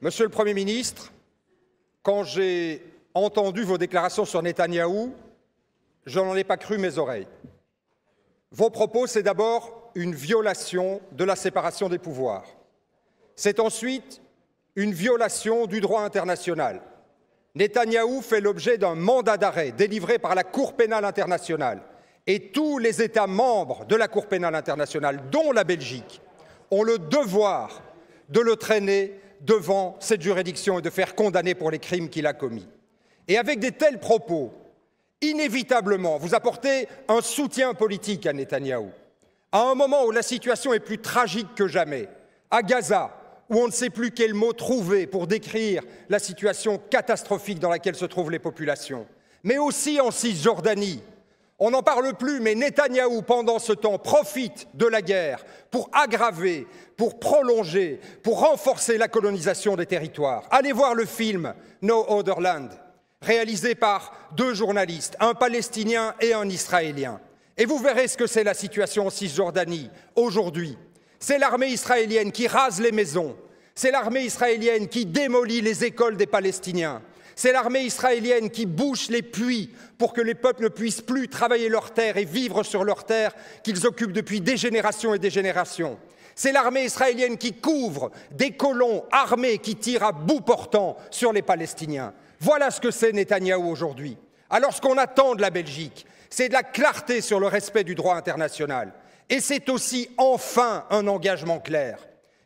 Monsieur le Premier ministre, quand j'ai entendu vos déclarations sur Netanyahou, je n'en ai pas cru mes oreilles. Vos propos, c'est d'abord une violation de la séparation des pouvoirs. C'est ensuite une violation du droit international. Netanyahou fait l'objet d'un mandat d'arrêt délivré par la Cour pénale internationale et tous les États membres de la Cour pénale internationale, dont la Belgique, ont le devoir de le traîner devant cette juridiction et de faire condamner pour les crimes qu'il a commis. Et avec de tels propos, inévitablement, vous apportez un soutien politique à Netanyahou, à un moment où la situation est plus tragique que jamais, à Gaza, où on ne sait plus quel mot trouver pour décrire la situation catastrophique dans laquelle se trouvent les populations, mais aussi en Cisjordanie. On n'en parle plus, mais Netanyahou, pendant ce temps, profite de la guerre pour aggraver, pour prolonger, pour renforcer la colonisation des territoires. Allez voir le film « No Other Land », réalisé par deux journalistes, un Palestinien et un Israélien. Et vous verrez ce que c'est la situation en Cisjordanie aujourd'hui. C'est l'armée israélienne qui rase les maisons, c'est l'armée israélienne qui démolit les écoles des Palestiniens, c'est l'armée israélienne qui bouche les puits pour que les peuples ne puissent plus travailler leurs terres et vivre sur leurs terres qu'ils occupent depuis des générations et des générations. C'est l'armée israélienne qui couvre des colons armés qui tirent à bout portant sur les Palestiniens. Voilà ce que c'est Netanyahou aujourd'hui. Alors ce qu'on attend de la Belgique, c'est de la clarté sur le respect du droit international. Et c'est aussi enfin un engagement clair.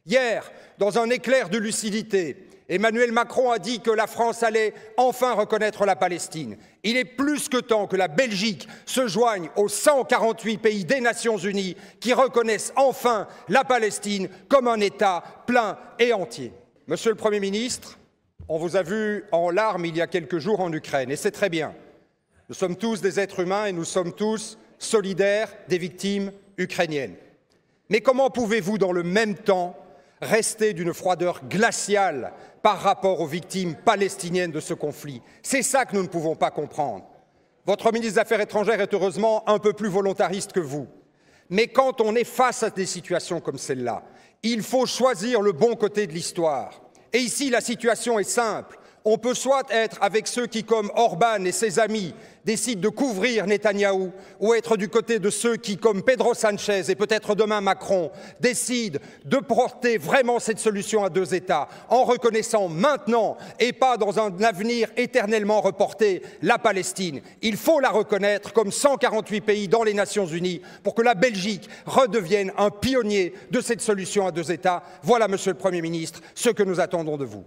Hier, dans un éclair de lucidité, Emmanuel Macron a dit que la France allait enfin reconnaître la Palestine. Il est plus que temps que la Belgique se joigne aux 148 pays des Nations Unies qui reconnaissent enfin la Palestine comme un État plein et entier. Monsieur le Premier ministre, on vous a vu en larmes il y a quelques jours en Ukraine, et c'est très bien. Nous sommes tous des êtres humains et nous sommes tous solidaires des victimes ukrainiennes. Mais comment pouvez-vous, dans le même temps, rester d'une froideur glaciale par rapport aux victimes palestiniennes de ce conflit? C'est ça que nous ne pouvons pas comprendre. Votre ministre des Affaires étrangères est heureusement un peu plus volontariste que vous. Mais quand on est face à des situations comme celle-là, il faut choisir le bon côté de l'histoire. Et ici, la situation est simple. On peut soit être avec ceux qui, comme Orban et ses amis, décident de couvrir Netanyahou, ou être du côté de ceux qui, comme Pedro Sanchez et peut-être demain Macron, décident de porter vraiment cette solution à deux États, en reconnaissant maintenant, et pas dans un avenir éternellement reporté, la Palestine. Il faut la reconnaître comme 148 pays dans les Nations Unies pour que la Belgique redevienne un pionnier de cette solution à deux États. Voilà, Monsieur le Premier ministre, ce que nous attendons de vous.